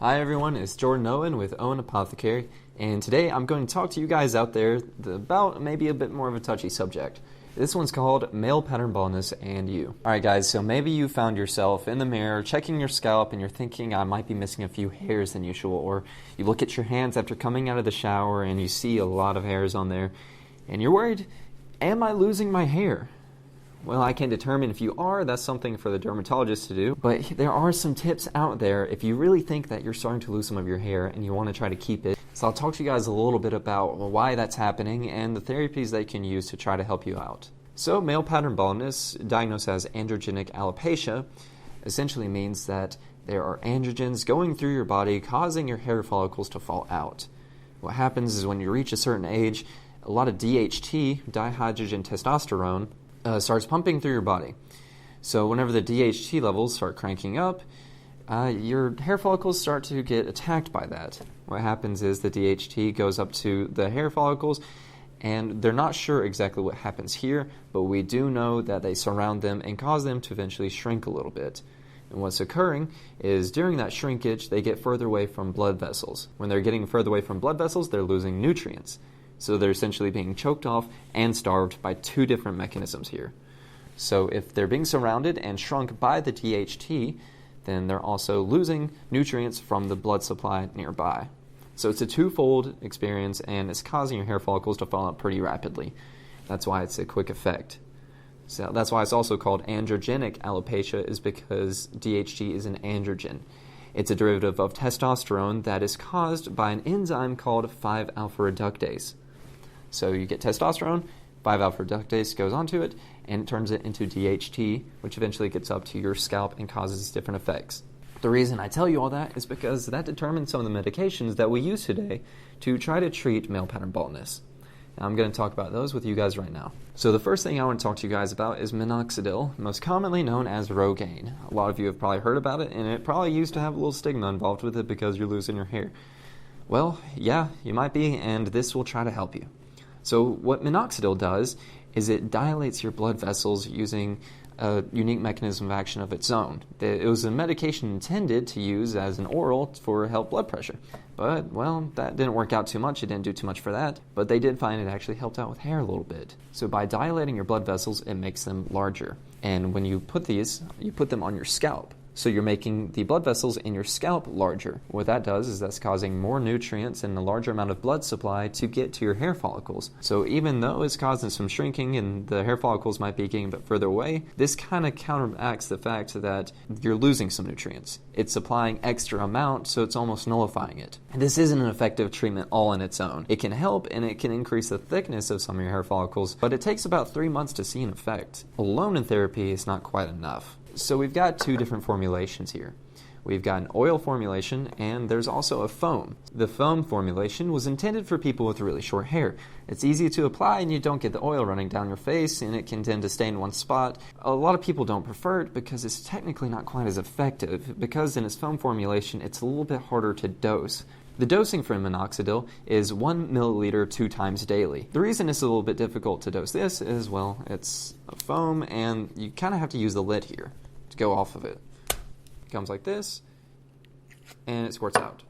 Hi everyone, it's Jordan Owen with Owen Apothecary, and today I'm going to talk to you guys out there about maybe a bit more of a touchy subject. This one's called male pattern baldness and you. Alright guys, so maybe you found yourself in the mirror checking your scalp and you're thinking I might be missing a few hairs than usual, or you look at your hands after coming out of the shower and you see a lot of hairs on there, and you're worried, am I losing my hair? Well, I can determine if you are. That's something for the dermatologist to do. But there are some tips out there if you really think that you're starting to lose some of your hair and you want to try to keep it. So I'll talk to you guys a little bit about why that's happening and the therapies they can use to try to help you out. So male pattern baldness, diagnosed as androgenic alopecia, essentially means that there are androgens going through your body causing your hair follicles to fall out. What happens is when you reach a certain age, a lot of DHT, dihydrogen testosterone, starts pumping through your body. So whenever the DHT levels start cranking up, your hair follicles start to get attacked by that. What happens is the DHT goes up to the hair follicles, and they're not sure exactly what happens here, but we do know that they surround them and cause them to eventually shrink a little bit. And what's occurring is during that shrinkage, they get further away from blood vessels. When they're getting further away from blood vessels, they're losing nutrients. So they're essentially being choked off and starved by two different mechanisms here. So if they're being surrounded and shrunk by the DHT, then they're also losing nutrients from the blood supply nearby. So it's a twofold experience, and it's causing your hair follicles to fall out pretty rapidly. That's why it's a quick effect. So that's why it's also called androgenic alopecia, is because DHT is an androgen. It's a derivative of testosterone that is caused by an enzyme called 5-alpha reductase. So you get testosterone, 5-alpha reductase goes onto it, and it turns it into DHT, which eventually gets up to your scalp and causes different effects. The reason I tell you all that is because that determines some of the medications that we use today to try to treat male pattern baldness. Now, I'm going to talk about those with you guys right now. So the first thing I want to talk to you guys about is minoxidil, most commonly known as Rogaine. A lot of you have probably heard about it, and it probably used to have a little stigma involved with it because you're losing your hair. Well, yeah, you might be, and this will try to help you. So what minoxidil does is it dilates your blood vessels using a unique mechanism of action of its own. It was a medication intended to use as an oral for help blood pressure. But, well, that didn't work out too much. It didn't do too much for that. But they did find it actually helped out with hair a little bit. So by dilating your blood vessels, it makes them larger. And when you put these, you put them on your scalp. So you're making the blood vessels in your scalp larger. What that does is that's causing more nutrients and a larger amount of blood supply to get to your hair follicles. So even though it's causing some shrinking and the hair follicles might be getting a bit further away, this kind of counteracts the fact that you're losing some nutrients. It's supplying extra amount, so it's almost nullifying it. And this isn't an effective treatment all on its own. It can help and it can increase the thickness of some of your hair follicles, but it takes about 3 months to see an effect. Alone in therapy is not quite enough. So we've got two different formulations here. We've got an oil formulation, and there's also a foam. The foam formulation was intended for people with really short hair. It's easy to apply, and you don't get the oil running down your face, and it can tend to stay in one spot. A lot of people don't prefer it because it's technically not quite as effective, because in its foam formulation, it's a little bit harder to dose. The dosing for minoxidil is 1 milliliter 2 times daily. The reason it's a little bit difficult to dose this is, well, it's a foam, and you kind of have to use the lid here to go off of it. It comes like this, and it squirts out.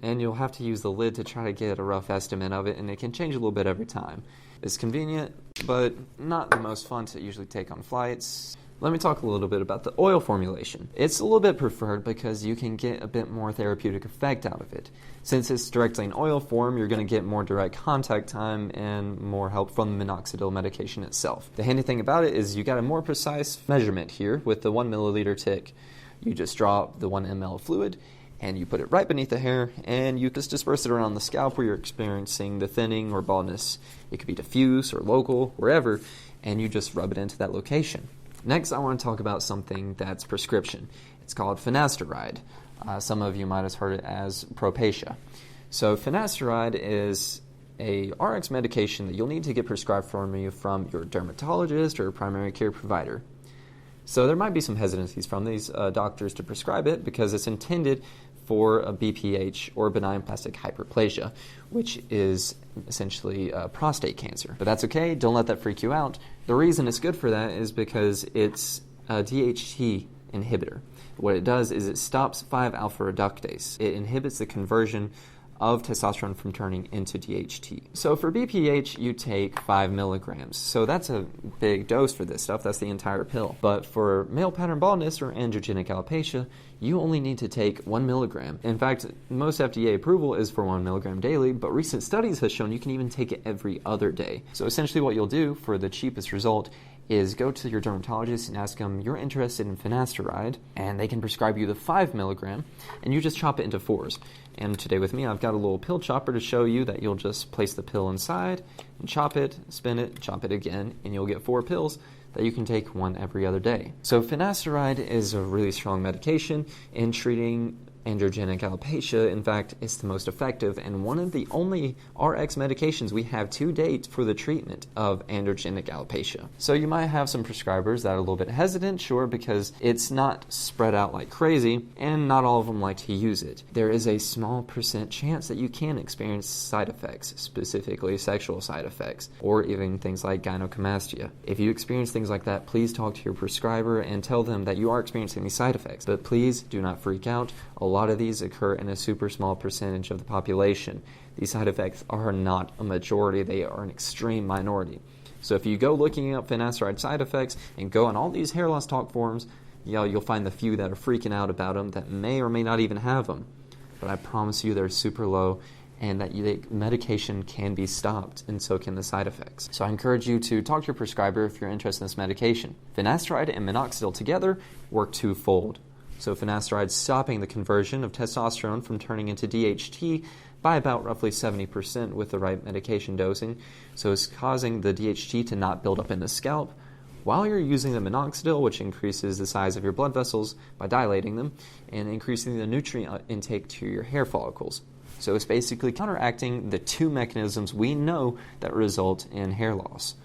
And you'll have to use the lid to try to get a rough estimate of it, and it can change a little bit every time. It's convenient, but not the most fun to usually take on flights. Let me talk a little bit about the oil formulation. It's a little bit preferred because you can get a bit more therapeutic effect out of it. Since it's directly in oil form, you're going to get more direct contact time and more help from the minoxidil medication itself. The handy thing about it is you got a more precise measurement here with the 1 milliliter tick. You just drop the 1 ml of fluid and you put it right beneath the hair, and you just disperse it around the scalp where you're experiencing the thinning or baldness. It could be diffuse or local, wherever, and you just rub it into that location. Next, I want to talk about something that's prescription. It's called finasteride. Some of you might have heard it as Propecia. So finasteride is a RX medication that you'll need to get prescribed for you from your dermatologist or primary care provider. So there might be some hesitancies from these doctors to prescribe it because it's intended for a BPH, or benign plastic hyperplasia, which is essentially prostate cancer. But that's okay, don't let that freak you out. The reason it's good for that is because it's DHT inhibitor. What it does is it stops 5-alpha reductase. It inhibits the conversion of testosterone from turning into DHT. So for BPH, you take 5 milligrams. So that's a big dose for this stuff. That's the entire pill. But for male pattern baldness or androgenic alopecia, you only need to take 1 milligram. In fact, most FDA approval is for 1 milligram daily, but recent studies have shown you can even take it every other day. So essentially what you'll do for the cheapest result is go to your dermatologist and ask them you're interested in finasteride, and they can prescribe you the 5 milligram, and you just chop it into 4s. And today with me, I've got a little pill chopper to show you that you'll just place the pill inside and chop it, spin it, chop it again, and you'll get 4 pills that you can take one every other day. So finasteride is a really strong medication in treating androgenic alopecia. In fact, it's the most effective and one of the only RX medications we have to date for the treatment of androgenic alopecia. So you might have some prescribers that are a little bit hesitant, sure, because it's not spread out like crazy and not all of them like to use it. There is a small % chance that you can experience side effects, specifically sexual side effects, or even things like gynecomastia. If you experience things like that, please talk to your prescriber and tell them that you are experiencing these side effects. But please do not freak out. A lot of these occur in a super small percentage of the population. These side effects are not a majority, they are an extreme minority. So if you go looking up finasteride side effects and go on all these hair loss talk forums, you'll find the few that are freaking out about them that may or may not even have them. But I promise you they're super low and that the medication can be stopped, and so can the side effects. So I encourage you to talk to your prescriber if you're interested in this medication. Finasteride and minoxidil together work twofold. So finasteride stopping the conversion of testosterone from turning into DHT by about roughly 70% with the right medication dosing. So it's causing the DHT to not build up in the scalp while you're using the minoxidil, which increases the size of your blood vessels by dilating them and increasing the nutrient intake to your hair follicles. So it's basically counteracting the 2 mechanisms we know that result in hair loss.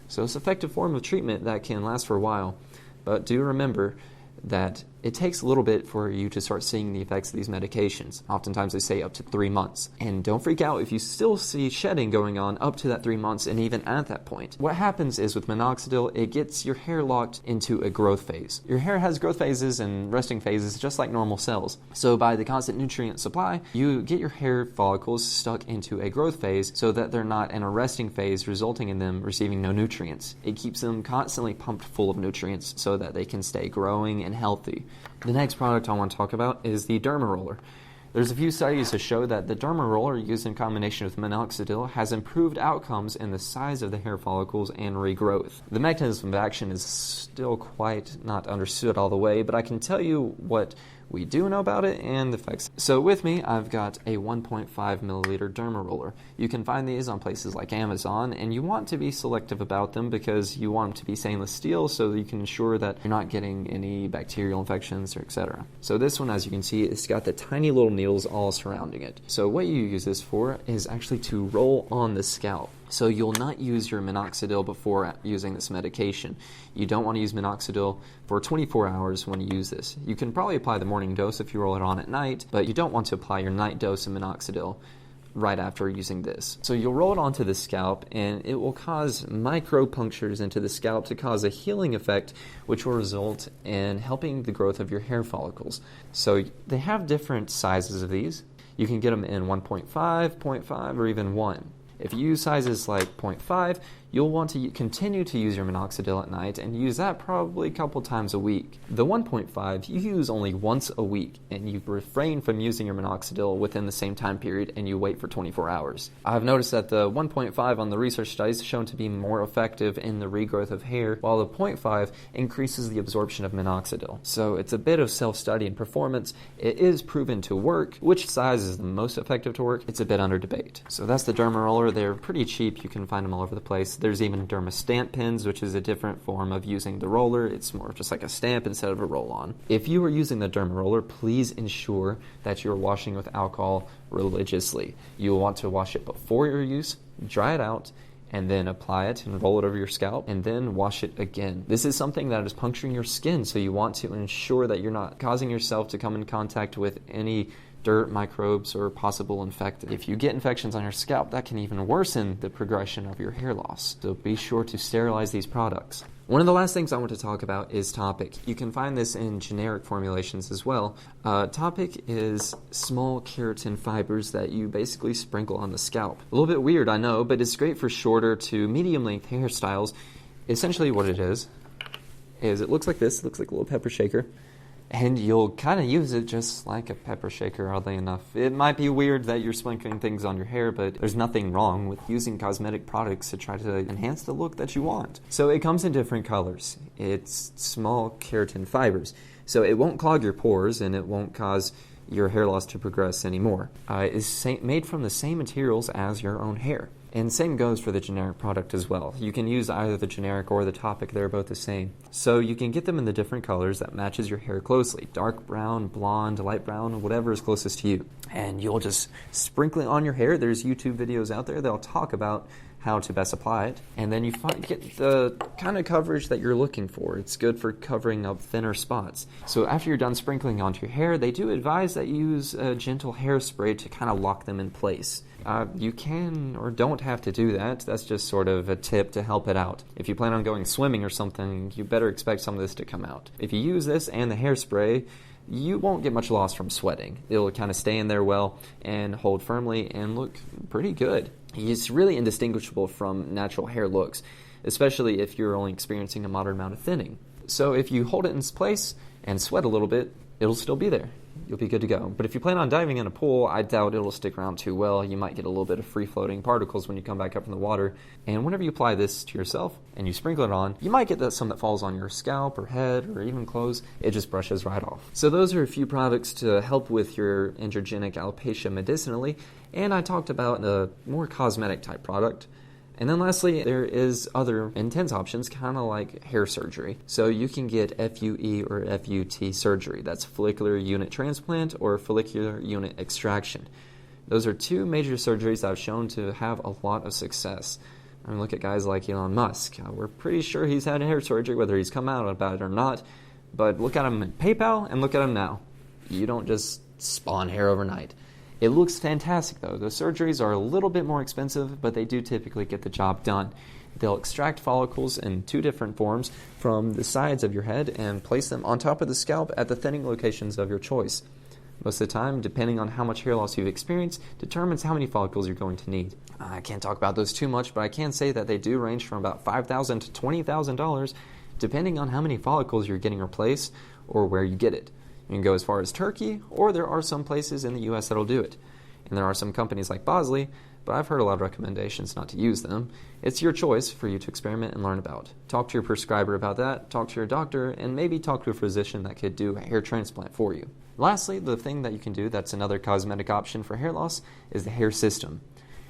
So it's an effective form of treatment that can last for a while, but do remember that it takes a little bit for you to start seeing the effects of these medications. Oftentimes they say up to 3 months. And don't freak out if you still see shedding going on up to that 3 months and even at that point. What happens is with minoxidil, it gets your hair locked into a growth phase. Your hair has growth phases and resting phases just like normal cells. So by the constant nutrient supply, you get your hair follicles stuck into a growth phase so that they're not in a resting phase, resulting in them receiving no nutrients. It keeps them constantly pumped full of nutrients so that they can stay growing and healthy. The next product I want to talk about is the derma roller. There's a few studies to show that the derma roller used in combination with minoxidil has improved outcomes in the size of the hair follicles and regrowth. The mechanism of action is still quite not understood all the way, but I can tell you what we do know about it and the effects. So with me, I've got a 1.5 milliliter derma roller. You can find these on places like Amazon, and you want to be selective about them because you want them to be stainless steel so that you can ensure that you're not getting any bacterial infections or etc. So this one, as you can see, it's got the tiny little needles all surrounding it. So what you use this for is actually to roll on the scalp. So you'll not use your minoxidil before using this medication. You don't want to use minoxidil for 24 hours when you use this. You can probably apply the morning dose if you roll it on at night, but you don't want to apply your night dose of minoxidil right after using this. So you'll roll it onto the scalp and it will cause micro punctures into the scalp to cause a healing effect, which will result in helping the growth of your hair follicles. So they have different sizes of these. You can get them in 1.5, 0.5, or even 1. If you use sizes like 0.5, you'll want to continue to use your minoxidil at night and use that probably a couple times a week. The 1.5 you use only once a week and you refrain from using your minoxidil within the same time period and you wait for 24 hours. I've noticed that the 1.5 on the research studies is shown to be more effective in the regrowth of hair, while the 0.5 increases the absorption of minoxidil. So it's a bit of self-study and performance. It is proven to work. Which size is the most effective to work? It's a bit under debate. So that's the derma roller. They're pretty cheap. You can find them all over the place. There's even derma stamp pins, which is a different form of using the roller. It's more just like a stamp instead of a roll-on. If you are using the derma roller, please ensure that you're washing with alcohol religiously. You will want to wash it before your use, dry it out, and then apply it and roll it over your scalp, and then wash it again. This is something that is puncturing your skin, so you want to ensure that you're not causing yourself to come in contact with any dirt, microbes, or possible infected. If you get infections on your scalp, that can even worsen the progression of your hair loss. So be sure to sterilize these products. One of the last things I want to talk about is Topic. You can find this in generic formulations as well. Topic is small keratin fibers that you basically sprinkle on the scalp. A little bit weird, I know, but it's great for shorter to medium length hairstyles. Essentially what it is it looks like this. It looks like a little pepper shaker. And you'll kind of use it just like a pepper shaker, oddly enough. It might be weird that you're sprinkling things on your hair, but there's nothing wrong with using cosmetic products to try to enhance the look that you want. So it comes in different colors. It's small keratin fibers. So it won't clog your pores and it won't cause your hair loss to progress anymore. It's made from the same materials as your own hair. And same goes for the generic product as well. You can use either the generic or the Topic, they're both the same. So you can get them in the different colors that matches your hair closely. Dark brown, blonde, light brown, whatever is closest to you. And you'll just sprinkle it on your hair. There's YouTube videos out there that'll talk about how to best apply it. And then you get the kind of coverage that you're looking for. It's good for covering up thinner spots. So after you're done sprinkling onto your hair, they do advise that you use a gentle hairspray to kind of lock them in place. You can or don't have to do that. That's just sort of a tip to help it out. If you plan on going swimming or something, you better expect some of this to come out. If you use this and the hairspray, you won't get much loss from sweating. It'll kind of stay in there well and hold firmly and look pretty good. It's really indistinguishable from natural hair looks, especially if you're only experiencing a moderate amount of thinning. So if you hold it in place and sweat a little bit, it'll still be there. You'll be good to go. But if you plan on diving in a pool, I doubt it'll stick around too well. You might get a little bit of free-floating particles when you come back up from the water. And whenever you apply this to yourself and you sprinkle it on, you might get some that falls on your scalp or head or even clothes. It just brushes right off. So those are a few products to help with your androgenic alopecia medicinally. And I talked about a more cosmetic type product. And then lastly, there is other intense options, kind of like hair surgery. So you can get FUE or FUT surgery. That's follicular unit transplant or follicular unit extraction. Those are two major surgeries that have shown to have a lot of success. I mean, look at guys like Elon Musk. We're pretty sure he's had hair surgery, whether he's come out about it or not. But look at him in PayPal and look at him now. You don't just spawn hair overnight. It looks fantastic though. The surgeries are a little bit more expensive, but they do typically get the job done. They'll extract follicles in two different forms from the sides of your head and place them on top of the scalp at the thinning locations of your choice. Most of the time, depending on how much hair loss you've experienced, determines how many follicles you're going to need. I can't talk about those too much, but I can say that they do range from about $5,000 to $20,000, depending on how many follicles you're getting replaced or where you get it. You can go as far as Turkey, or there are some places in the U.S. that'll do it. And there are some companies like Bosley, but I've heard a lot of recommendations not to use them. It's your choice for you to experiment and learn about. Talk to your prescriber about that, talk to your doctor, and maybe talk to a physician that could do a hair transplant for you. Lastly, the thing that you can do that's another cosmetic option for hair loss is the hair system.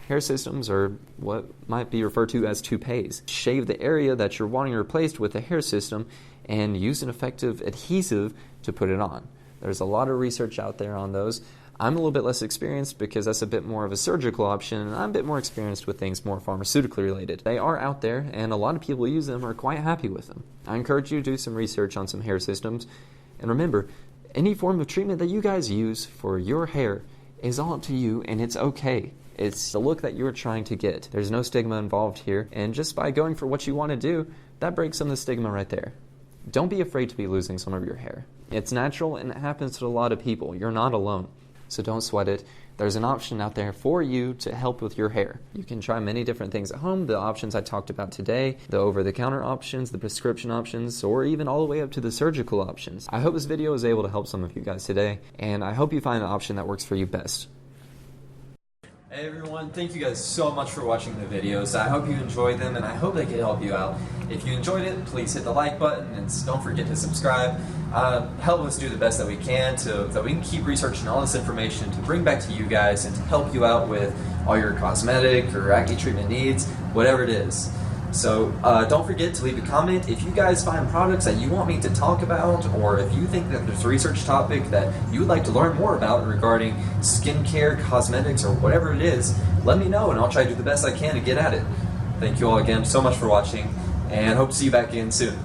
Hair systems are what might be referred to as toupees. Shave the area that you're wanting replaced with a hair system and use an effective adhesive to put it on. There's a lot of research out there on those. I'm a little bit less experienced because that's a bit more of a surgical option, and I'm a bit more experienced with things more pharmaceutically related. They are out there, and a lot of people who use them are quite happy with them. I encourage you to do some research on some hair systems. And remember, any form of treatment that you guys use for your hair is all up to you, and it's okay. It's the look that you're trying to get. There's no stigma involved here, and just by going for what you want to do, that breaks some of the stigma right there. Don't be afraid to be losing some of your hair. It's natural and it happens to a lot of people. You're not alone. So don't sweat it. There's an option out there for you to help with your hair. You can try many different things at home. The options I talked about today, the over-the-counter options, the prescription options, or even all the way up to the surgical options. I hope this video was able to help some of you guys today, and I hope you find an option that works for you best. Hey everyone, thank you guys so much for watching the videos. I hope you enjoyed them and I hope they could help you out. If you enjoyed it, please hit the like button and don't forget to subscribe. Help us do the best that we can so that we can keep researching all this information to bring back to you guys and to help you out with all your cosmetic or acne treatment needs, whatever it is. So don't forget to leave a comment if you guys find products that you want me to talk about, or if you think that there's a research topic that you would like to learn more about regarding skincare, cosmetics, or whatever it is. Let me know and I'll try to do the best I can to get at it. Thank you all again so much for watching, and hope to see you back again soon.